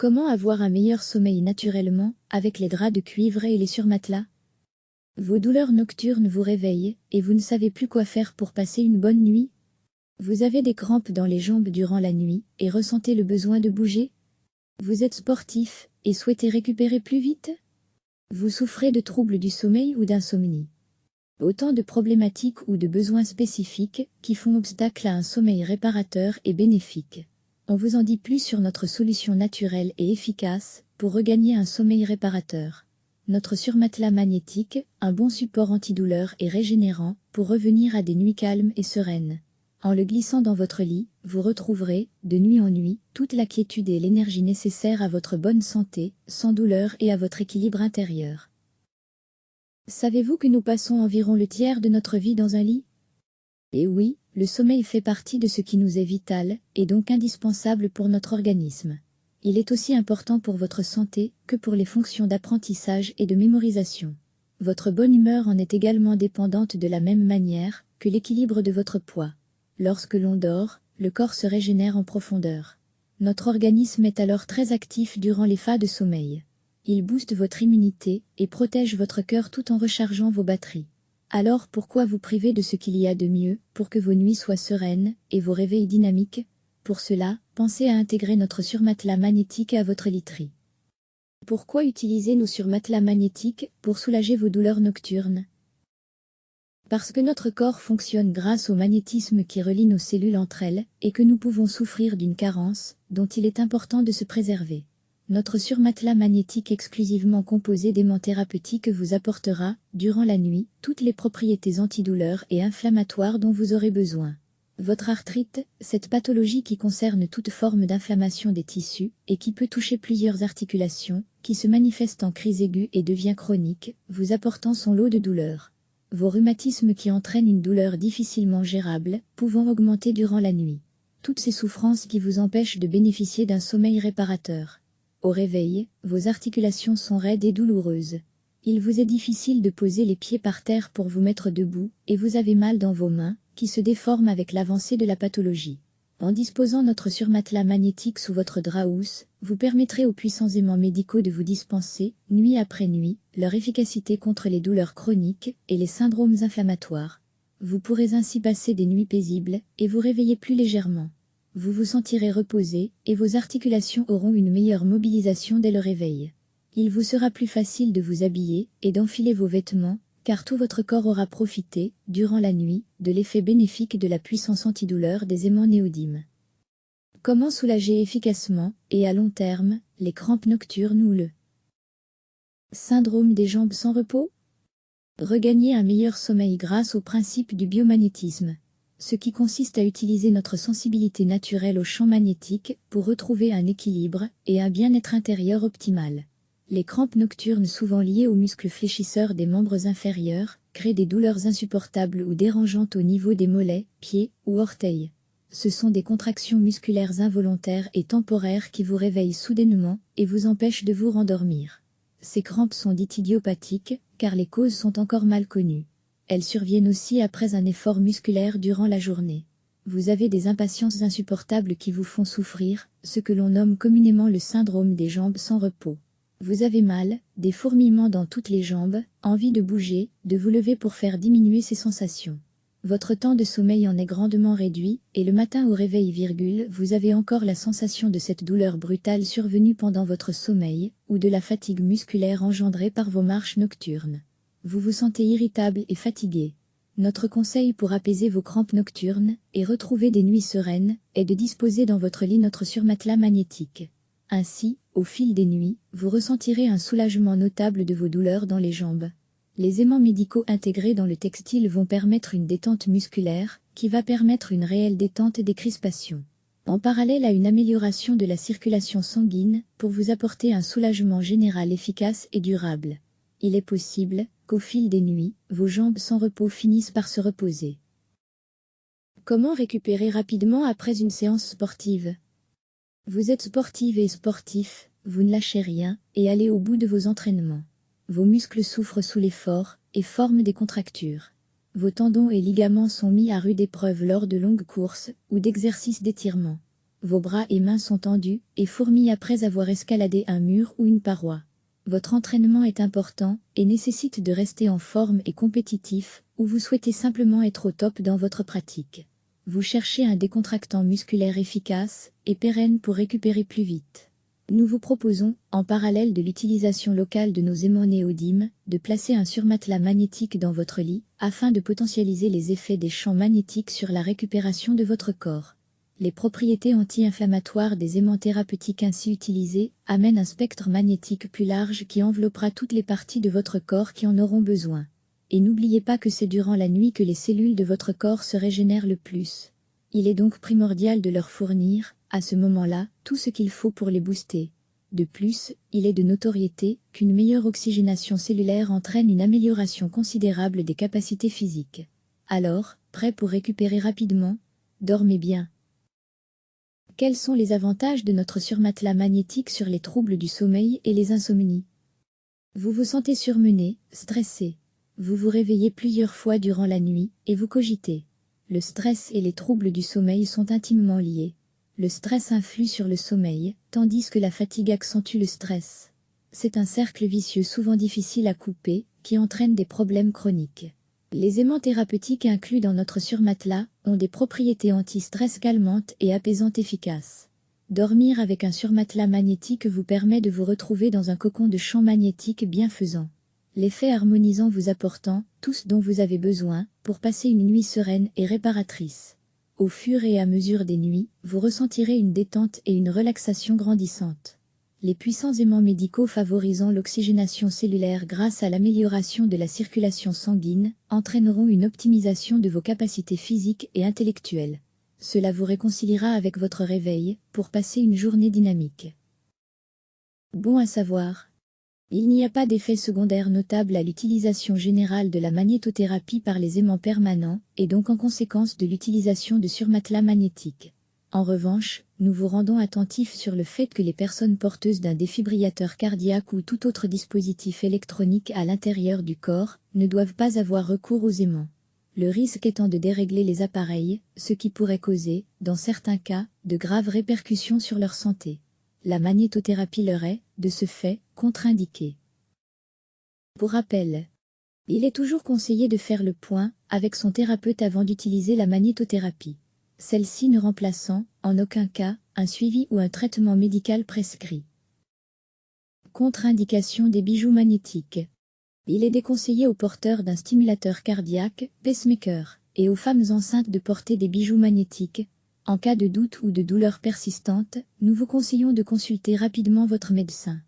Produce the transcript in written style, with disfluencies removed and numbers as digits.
Comment avoir un meilleur sommeil naturellement, avec les draps de cuivre et les surmatelas? Vos douleurs nocturnes vous réveillent, et vous ne savez plus quoi faire pour passer une bonne nuit? Vous avez des crampes dans les jambes durant la nuit, et ressentez le besoin de bouger? Vous êtes sportif, et souhaitez récupérer plus vite? Vous souffrez de troubles du sommeil ou d'insomnie? Autant de problématiques ou de besoins spécifiques qui font obstacle à un sommeil réparateur et bénéfique. On vous en dit plus sur notre solution naturelle et efficace pour regagner un sommeil réparateur. Notre surmatelas magnétique, un bon support antidouleur et régénérant pour revenir à des nuits calmes et sereines. En le glissant dans votre lit, vous retrouverez, de nuit en nuit, toute la quiétude et l'énergie nécessaires à votre bonne santé, sans douleur et à votre équilibre intérieur. Savez-vous que nous passons environ le tiers de notre vie dans un lit? Et oui, le sommeil fait partie de ce qui nous est vital, et donc indispensable pour notre organisme. Il est aussi important pour votre santé que pour les fonctions d'apprentissage et de mémorisation. Votre bonne humeur en est également dépendante de la même manière que l'équilibre de votre poids. Lorsque l'on dort, le corps se régénère en profondeur. Notre organisme est alors très actif durant les phases de sommeil. Il booste votre immunité et protège votre cœur tout en rechargeant vos batteries. Alors pourquoi vous priver de ce qu'il y a de mieux pour que vos nuits soient sereines et vos réveils dynamiques? Pour cela, pensez à intégrer notre surmatelas magnétique à votre literie. Pourquoi utiliser nos surmatelas magnétiques pour soulager vos douleurs nocturnes? Parce que notre corps fonctionne grâce au magnétisme qui relie nos cellules entre elles et que nous pouvons souffrir d'une carence dont il est important de se préserver. Notre surmatelas magnétique exclusivement composé d'aimants thérapeutiques vous apportera, durant la nuit, toutes les propriétés antidouleurs et inflammatoires dont vous aurez besoin. Votre arthrite, cette pathologie qui concerne toute forme d'inflammation des tissus et qui peut toucher plusieurs articulations, qui se manifeste en crise aiguë et devient chronique, vous apportant son lot de douleurs. Vos rhumatismes qui entraînent une douleur difficilement gérable, pouvant augmenter durant la nuit. Toutes ces souffrances qui vous empêchent de bénéficier d'un sommeil réparateur. Au réveil, vos articulations sont raides et douloureuses. Il vous est difficile de poser les pieds par terre pour vous mettre debout, et vous avez mal dans vos mains, qui se déforment avec l'avancée de la pathologie. En disposant notre surmatelas magnétique sous votre drap housse, vous permettrez aux puissants aimants médicaux de vous dispenser, nuit après nuit, leur efficacité contre les douleurs chroniques et les syndromes inflammatoires. Vous pourrez ainsi passer des nuits paisibles, et vous réveiller plus légèrement. Vous vous sentirez reposé, et vos articulations auront une meilleure mobilisation dès le réveil. Il vous sera plus facile de vous habiller et d'enfiler vos vêtements, car tout votre corps aura profité, durant la nuit, de l'effet bénéfique de la puissance antidouleur des aimants néodymes. Comment soulager efficacement, et à long terme, les crampes nocturnes ou le syndrome des jambes sans repos? Regagner un meilleur sommeil grâce au principe du biomagnétisme, ce qui consiste à utiliser notre sensibilité naturelle au champ magnétique pour retrouver un équilibre et un bien-être intérieur optimal. Les crampes nocturnes souvent liées aux muscles fléchisseurs des membres inférieurs créent des douleurs insupportables ou dérangeantes au niveau des mollets, pieds ou orteils. Ce sont des contractions musculaires involontaires et temporaires qui vous réveillent soudainement et vous empêchent de vous rendormir. Ces crampes sont dites idiopathiques, car les causes sont encore mal connues. Elles surviennent aussi après un effort musculaire durant la journée. Vous avez des impatiences insupportables qui vous font souffrir, ce que l'on nomme communément le syndrome des jambes sans repos. Vous avez mal, des fourmillements dans toutes les jambes, envie de bouger, de vous lever pour faire diminuer ces sensations. Votre temps de sommeil en est grandement réduit, et le matin au réveil, vous avez encore la sensation de cette douleur brutale survenue pendant votre sommeil, ou de la fatigue musculaire engendrée par vos marches nocturnes. Vous vous sentez irritable et fatigué. Notre conseil pour apaiser vos crampes nocturnes et retrouver des nuits sereines est de disposer dans votre lit notre surmatelas magnétique. Ainsi, au fil des nuits, vous ressentirez un soulagement notable de vos douleurs dans les jambes. Les aimants médicaux intégrés dans le textile vont permettre une détente musculaire, qui va permettre une réelle détente des crispations. En parallèle à une amélioration de la circulation sanguine, pour vous apporter un soulagement général efficace et durable. Il est possible qu'au fil des nuits, vos jambes sans repos finissent par se reposer. Comment récupérer rapidement après une séance sportive? Vous êtes sportive et sportif, vous ne lâchez rien, et allez au bout de vos entraînements. Vos muscles souffrent sous l'effort, et forment des contractures. Vos tendons et ligaments sont mis à rude épreuve lors de longues courses, ou d'exercices d'étirement. Vos bras et mains sont tendus et fourmillent après avoir escaladé un mur ou une paroi. Votre entraînement est important et nécessite de rester en forme et compétitif, ou vous souhaitez simplement être au top dans votre pratique. Vous cherchez un décontractant musculaire efficace et pérenne pour récupérer plus vite. Nous vous proposons, en parallèle de l'utilisation locale de nos aimants néodymes, de placer un surmatelas magnétique dans votre lit, afin de potentialiser les effets des champs magnétiques sur la récupération de votre corps. Les propriétés anti-inflammatoires des aimants thérapeutiques ainsi utilisés amènent un spectre magnétique plus large qui enveloppera toutes les parties de votre corps qui en auront besoin. Et n'oubliez pas que c'est durant la nuit que les cellules de votre corps se régénèrent le plus. Il est donc primordial de leur fournir, à ce moment-là, tout ce qu'il faut pour les booster. De plus, il est de notoriété qu'une meilleure oxygénation cellulaire entraîne une amélioration considérable des capacités physiques. Alors, prêt pour récupérer rapidement? Dormez bien. Quels sont les avantages de notre surmatelas magnétique sur les troubles du sommeil et les insomnies? Vous vous sentez surmené, stressé. Vous vous réveillez plusieurs fois durant la nuit et vous cogitez. Le stress et les troubles du sommeil sont intimement liés. Le stress influe sur le sommeil, tandis que la fatigue accentue le stress. C'est un cercle vicieux souvent difficile à couper, qui entraîne des problèmes chroniques. Les aimants thérapeutiques inclus dans notre surmatelas ont des propriétés anti-stress calmantes et apaisantes efficaces. Dormir avec un surmatelas magnétique vous permet de vous retrouver dans un cocon de champ magnétique bienfaisant. L'effet harmonisant vous apportant tout ce dont vous avez besoin pour passer une nuit sereine et réparatrice. Au fur et à mesure des nuits, vous ressentirez une détente et une relaxation grandissante. Les puissants aimants médicaux favorisant l'oxygénation cellulaire grâce à l'amélioration de la circulation sanguine entraîneront une optimisation de vos capacités physiques et intellectuelles. Cela vous réconciliera avec votre réveil pour passer une journée dynamique. Bon à savoir. Il n'y a pas d'effet secondaire notable à l'utilisation générale de la magnétothérapie par les aimants permanents et donc en conséquence de l'utilisation de surmatelas magnétiques. En revanche, nous vous rendons attentifs sur le fait que les personnes porteuses d'un défibrillateur cardiaque ou tout autre dispositif électronique à l'intérieur du corps ne doivent pas avoir recours aux aimants. Le risque étant de dérégler les appareils, ce qui pourrait causer, dans certains cas, de graves répercussions sur leur santé. La magnétothérapie leur est, de ce fait, contre-indiquée. Pour rappel, il est toujours conseillé de faire le point avec son thérapeute avant d'utiliser la magnétothérapie. Celle-ci ne remplaçant, en aucun cas, un suivi ou un traitement médical prescrit. Contre-indication des bijoux magnétiques. Il est déconseillé aux porteurs d'un stimulateur cardiaque, pacemaker, et aux femmes enceintes de porter des bijoux magnétiques. En cas de doute ou de douleur persistante, nous vous conseillons de consulter rapidement votre médecin.